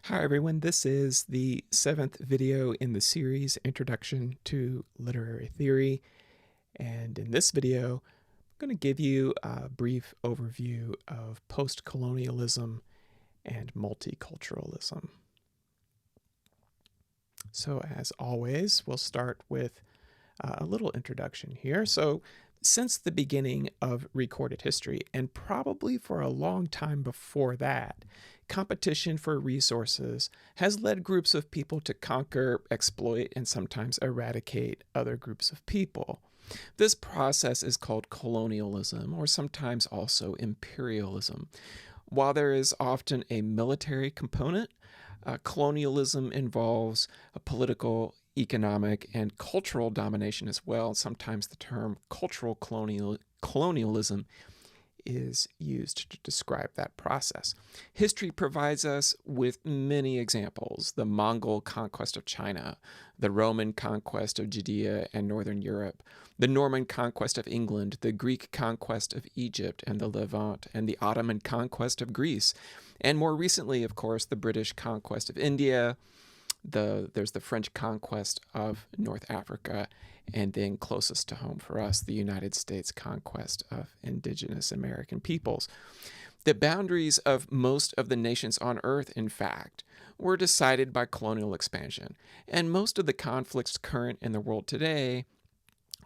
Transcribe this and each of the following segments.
Hi everyone, this is the 7th video in the series Introduction to Literary Theory, and in this video I'm going to give you a brief overview of postcolonialism and multiculturalism. So as always, we'll start with a little introduction here. So since the beginning of recorded history, and probably for a long time before that, competition for resources has led groups of people to conquer, exploit, and sometimes eradicate other groups of people. This process is called colonialism, or sometimes also imperialism. While there is often a military component, colonialism involves a political, economic, and cultural domination as well. Sometimes the term cultural colonialism is used to describe that process. History provides us with many examples: the Mongol conquest of China, the Roman conquest of Judea and Northern Europe, the Norman conquest of England, the Greek conquest of Egypt and the Levant, and the Ottoman conquest of Greece. And more recently, of course, the British conquest of India, there's the French conquest of North Africa, and then closest to home for us, the United States conquest of indigenous American peoples. The boundaries of most of the nations on Earth, in fact, were decided by colonial expansion, and most of the conflicts current in the world today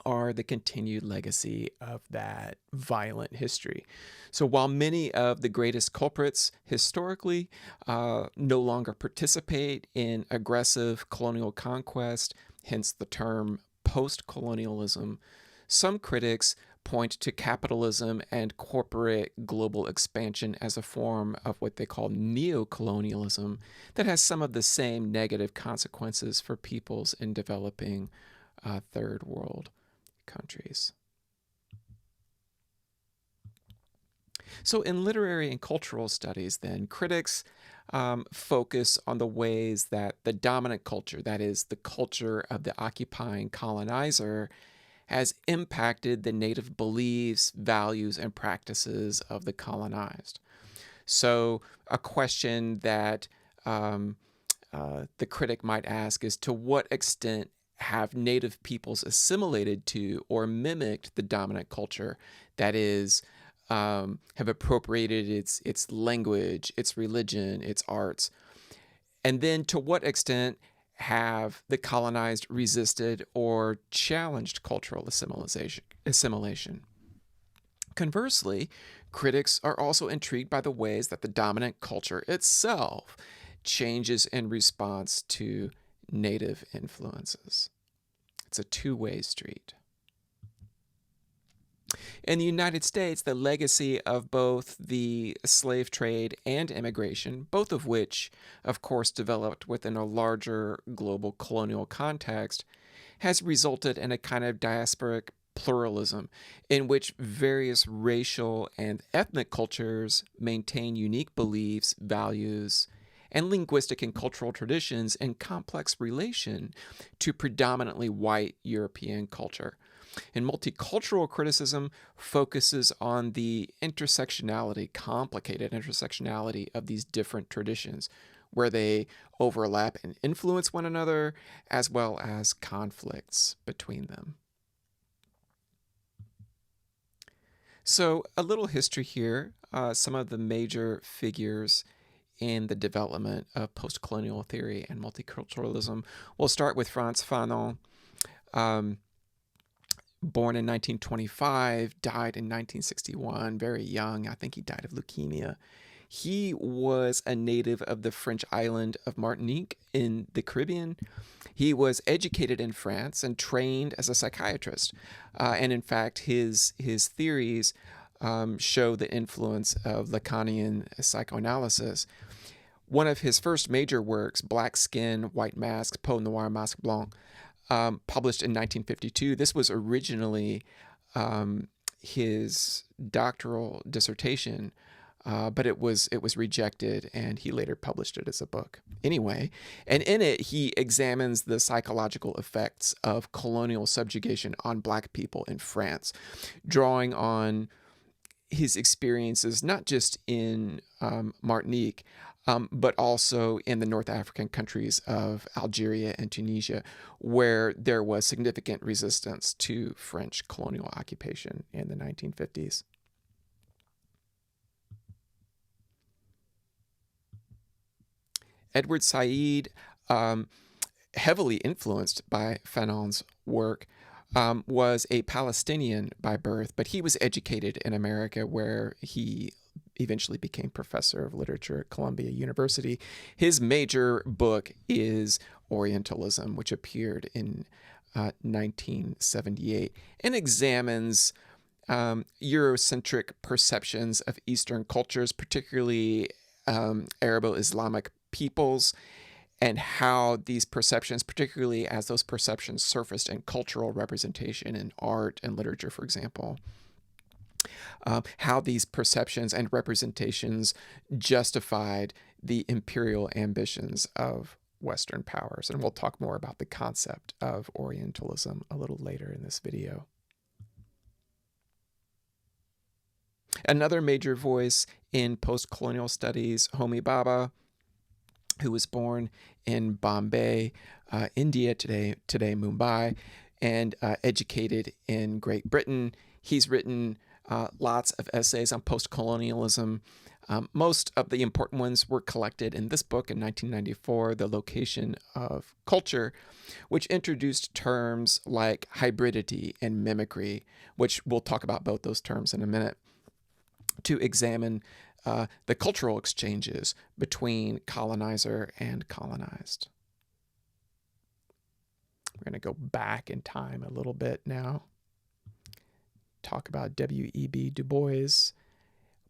are the continued legacy of that violent history. So while many of the greatest culprits historically no longer participate in aggressive colonial conquest, hence the term post-colonialism, some critics point to capitalism and corporate global expansion as a form of what they call neo-colonialism that has some of the same negative consequences for peoples in developing third world countries. So in literary and cultural studies, then, critics focus on the ways that the dominant culture, that is, the culture of the occupying colonizer, has impacted the native beliefs, values, and practices of the colonized. So a question that the critic might ask is, to what extent have native peoples assimilated to or mimicked the dominant culture, that is, have appropriated its language, its religion, its arts? And then to what extent have the colonized resisted or challenged cultural assimilation? Conversely, critics are also intrigued by the ways that the dominant culture itself changes in response to native influences. It's a two-way street. In the United States, the legacy of both the slave trade and immigration, both of which, of course, developed within a larger global colonial context, has resulted in a kind of diasporic pluralism in which various racial and ethnic cultures maintain unique beliefs, values, and linguistic and cultural traditions in complex relation to predominantly white European culture. And multicultural criticism focuses on the complicated intersectionality of these different traditions, where they overlap and influence one another, as well as conflicts between them. So a little history here, some of the major figures in the development of post-colonial theory and multiculturalism. We'll start with Frantz Fanon, born in 1925, died in 1961, very young. I think he died of leukemia. He was a native of the French island of Martinique in the Caribbean. He was educated in France and trained as a psychiatrist. And in fact, his theories show the influence of Lacanian psychoanalysis. One of his first major works, Black Skin, White Mask, Peau Noire, Masque Blanc, published in 1952. This was originally his doctoral dissertation, but it was rejected, and he later published it as a book. Anyway, and in it, he examines the psychological effects of colonial subjugation on Black people in France, drawing on his experiences not just in Martinique, but also in the North African countries of Algeria and Tunisia, where there was significant resistance to French colonial occupation in the 1950s. Edward Said, heavily influenced by Fanon's work, was a Palestinian by birth, but he was educated in America, where he eventually became professor of literature at Columbia University. His major book is Orientalism, which appeared in 1978 and examines Eurocentric perceptions of Eastern cultures, particularly Arabo-Islamic peoples, and how these perceptions, particularly as those perceptions surfaced in cultural representation in art and literature, for example, how these perceptions and representations justified the imperial ambitions of Western powers. And we'll talk more about the concept of Orientalism a little later in this video. Another major voice in post-colonial studies, Homi Bhabha, who was born in Bombay, India, today Mumbai, and educated in Great Britain. He's written lots of essays on post-colonialism. Most of the important ones were collected in this book in 1994, The Location of Culture, which introduced terms like hybridity and mimicry, which we'll talk about both those terms in a minute, to examine the cultural exchanges between colonizer and colonized. We're going to go back in time a little bit now. Talk about W.E.B. Du Bois,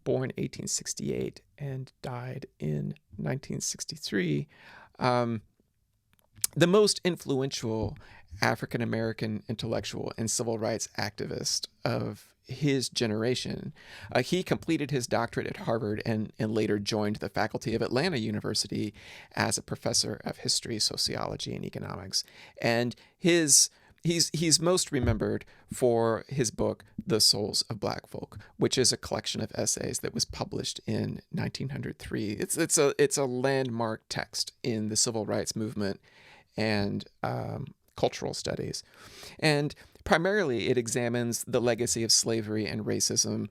born 1868 and died in 1963. The most influential African-American intellectual and civil rights activist of his generation. He completed his doctorate at Harvard and later joined the faculty of Atlanta University as a professor of history, sociology, and economics. And he's most remembered for his book, The Souls of Black Folk, which is a collection of essays that was published in 1903. It's a landmark text in the civil rights movement and cultural studies. And primarily, it examines the legacy of slavery and racism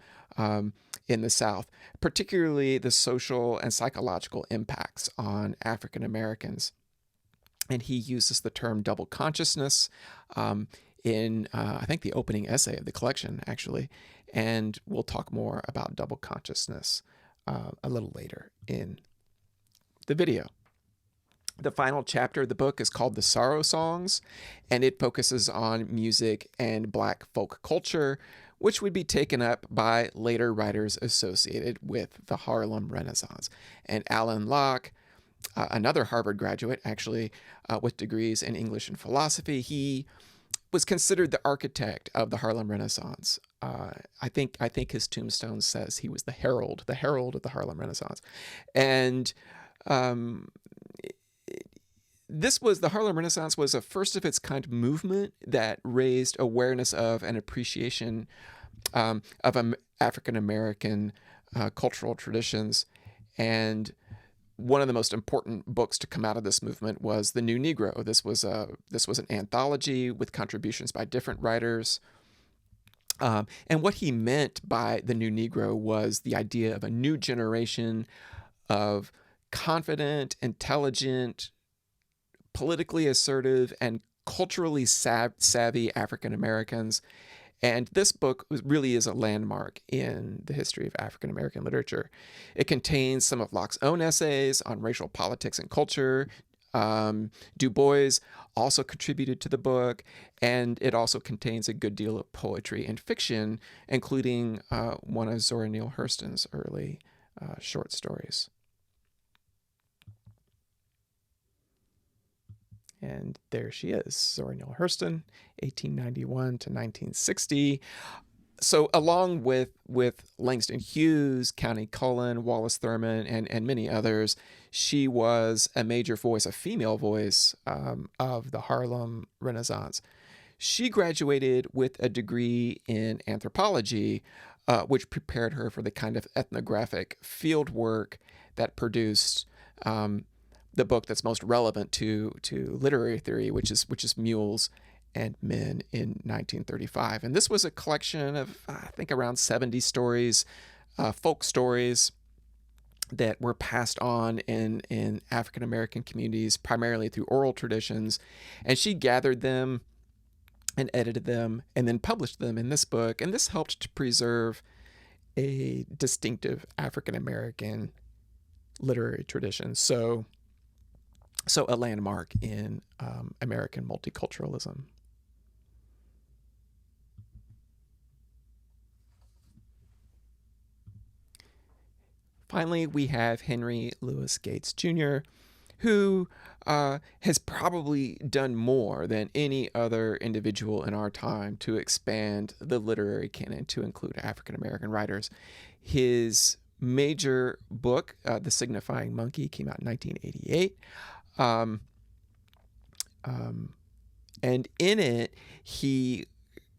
in the South, particularly the social and psychological impacts on African Americans. And he uses the term double consciousness in, I think, the opening essay of the collection, actually. And we'll talk more about double consciousness a little later in the video. The final chapter of the book is called The Sorrow Songs, and it focuses on music and Black folk culture, which would be taken up by later writers associated with the Harlem Renaissance. And Alan Locke, another Harvard graduate, actually, with degrees in English and philosophy, he was considered the architect of the Harlem Renaissance. I think his tombstone says he was the herald of the Harlem Renaissance. And the Harlem Renaissance was a first of its kind movement that raised awareness of and appreciation of African American cultural traditions. And one of the most important books to come out of this movement was The New Negro. This was an anthology with contributions by different writers. And what he meant by the New Negro was the idea of a new generation of confident, intelligent, politically assertive, and culturally savvy African Americans. And this book really is a landmark in the history of African American literature. It contains some of Locke's own essays on racial politics and culture. Du Bois also contributed to the book, and it also contains a good deal of poetry and fiction, including one of Zora Neale Hurston's early short stories. And there she is, Zora Neale Hurston, 1891 to 1960. So along with Langston Hughes, Countee Cullen, Wallace Thurman, and many others, she was a major voice, a female voice of the Harlem Renaissance. She graduated with a degree in anthropology, which prepared her for the kind of ethnographic field work that produced the book that's most relevant to literary theory, which is Mules and Men in 1935. And this was a collection of, I think, around 70 stories, folk stories that were passed on in African American communities, primarily through oral traditions. And she gathered them and edited them and then published them in this book. And this helped to preserve a distinctive African American literary tradition. So a landmark in American multiculturalism. Finally, we have Henry Louis Gates Jr., who has probably done more than any other individual in our time to expand the literary canon to include African American writers. His major book, The Signifying Monkey, came out in 1988. And in it, he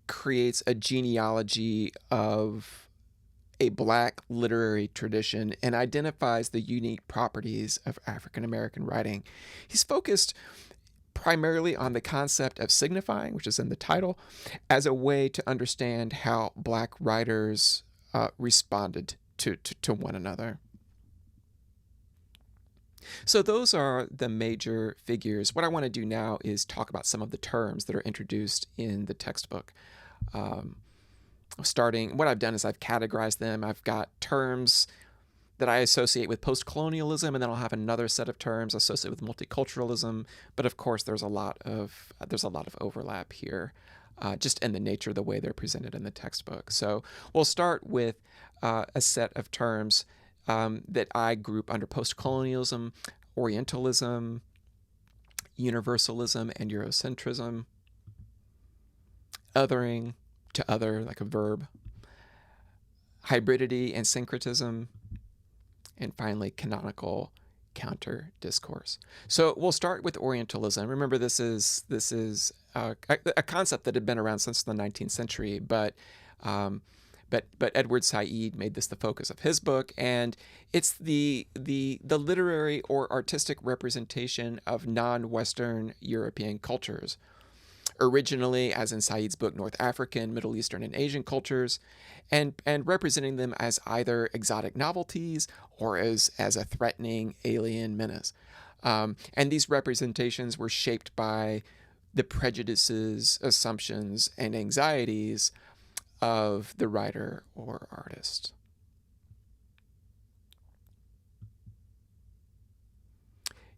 creates a genealogy of a Black literary tradition and identifies the unique properties of African American writing. He's focused primarily on the concept of signifying, which is in the title, as a way to understand how Black writers responded to one another. So those are the major figures. What I want to do now is talk about some of the terms that are introduced in the textbook. What I've done is I've categorized them. I've got terms that I associate with postcolonialism, and then I'll have another set of terms associated with multiculturalism. But of course, there's a lot of overlap here, just in the nature of the way they're presented in the textbook. So we'll start with a set of terms that I group under postcolonialism, Orientalism, Universalism, and Eurocentrism. Othering, to other, like a verb. Hybridity and syncretism. And finally, canonical counter discourse. So we'll start with Orientalism. Remember, this is a concept that had been around since the 19th century, but Edward Said made this the focus of his book, and it's the literary or artistic representation of non-Western European cultures. Originally, as in Said's book, North African, Middle Eastern, and Asian cultures, and representing them as either exotic novelties or as a threatening alien menace. And these representations were shaped by the prejudices, assumptions, and anxieties of the writer or artist.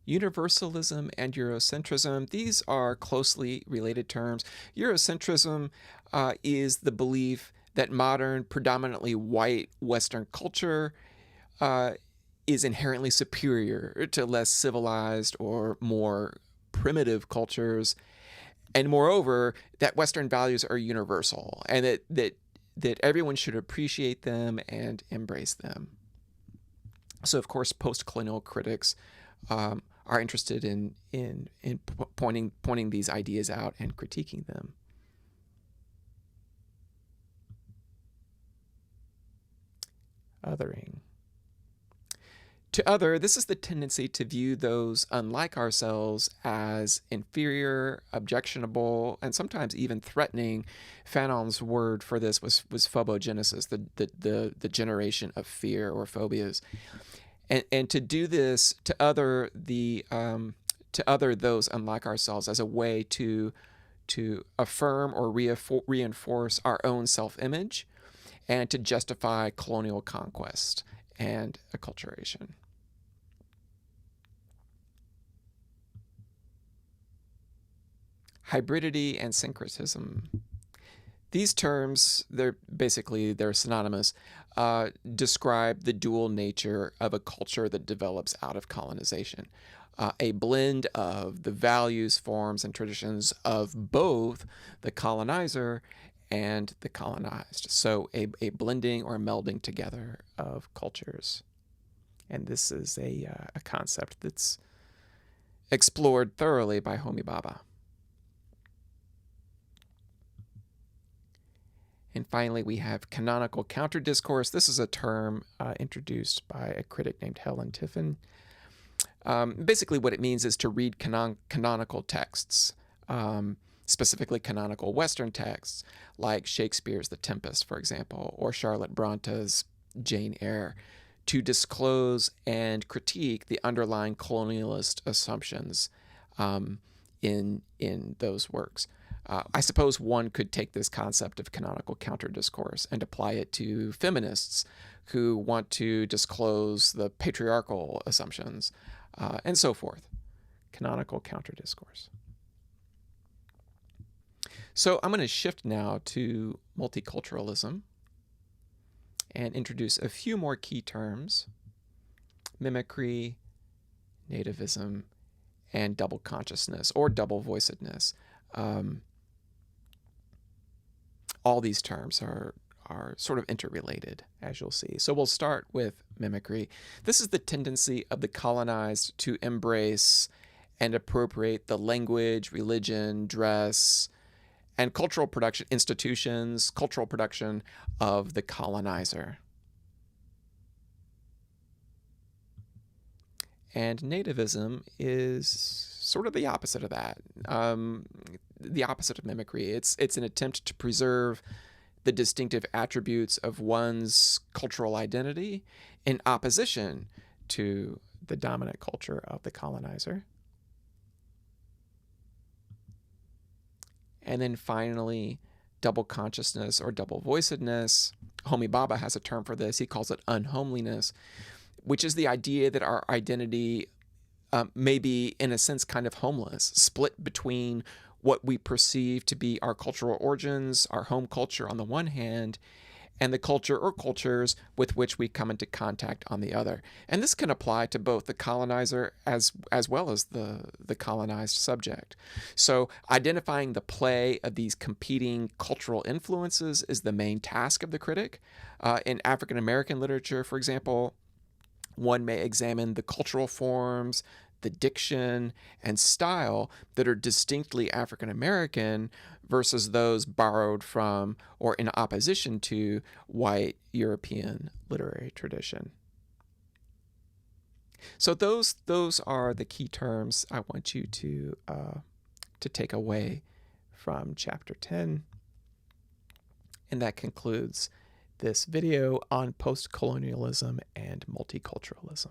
Universalism and Eurocentrism, these are closely related terms. Eurocentrism is the belief that modern, predominantly white Western culture is inherently superior to less civilized or more primitive cultures. And moreover, that Western values are universal and that everyone should appreciate them and embrace them. So, of course, post-colonial critics are interested in pointing these ideas out and critiquing them. Othering. To other, this is the tendency to view those unlike ourselves as inferior, objectionable, and sometimes even threatening. Fanon's word for this was phobogenesis, the generation of fear or phobias. And to do this to other those unlike ourselves as a way to affirm or reinforce our own self-image and to justify colonial conquest and acculturation. Hybridity and syncretism. These terms, they're synonymous, describe the dual nature of a culture that develops out of colonization. A blend of the values, forms, and traditions of both the colonizer and the colonized. So a blending or melding together of cultures. And this is a concept that's explored thoroughly by Homi Bhabha. And finally, we have canonical counter-discourse. This is a term introduced by a critic named Helen Tiffin. Basically, what it means is to read canonical texts, specifically canonical Western texts, like Shakespeare's The Tempest, for example, or Charlotte Bronte's Jane Eyre, to disclose and critique the underlying colonialist assumptions in those works. I suppose one could take this concept of canonical counter-discourse and apply it to feminists who want to disclose the patriarchal assumptions, and so forth. Canonical counter-discourse. So I'm going to shift now to multiculturalism and introduce a few more key terms: mimicry, nativism, and double consciousness or double voicedness. All these terms are sort of interrelated, as you'll see. So we'll start with mimicry. This is the tendency of the colonized to embrace and appropriate the language, religion, dress, and cultural production institutions, cultural production of the colonizer. And nativism is sort of the opposite of that, the opposite of mimicry. It's an attempt to preserve the distinctive attributes of one's cultural identity in opposition to the dominant culture of the colonizer. And then finally, double consciousness or double voicedness. Homi Bhabha has a term for this. He calls it unhomeliness, which is the idea that our identity may be, in a sense, kind of homeless, split between what we perceive to be our cultural origins, our home culture on the one hand, and the culture or cultures with which we come into contact on the other. And this can apply to both the colonizer as well as the colonized subject. So identifying the play of these competing cultural influences is the main task of the critic. In African American literature, for example, one may examine the cultural forms, the diction, and style that are distinctly African American versus those borrowed from or in opposition to white European literary tradition. So those are the key terms I want you to take away from Chapter 10. And that concludes this video on postcolonialism and multiculturalism.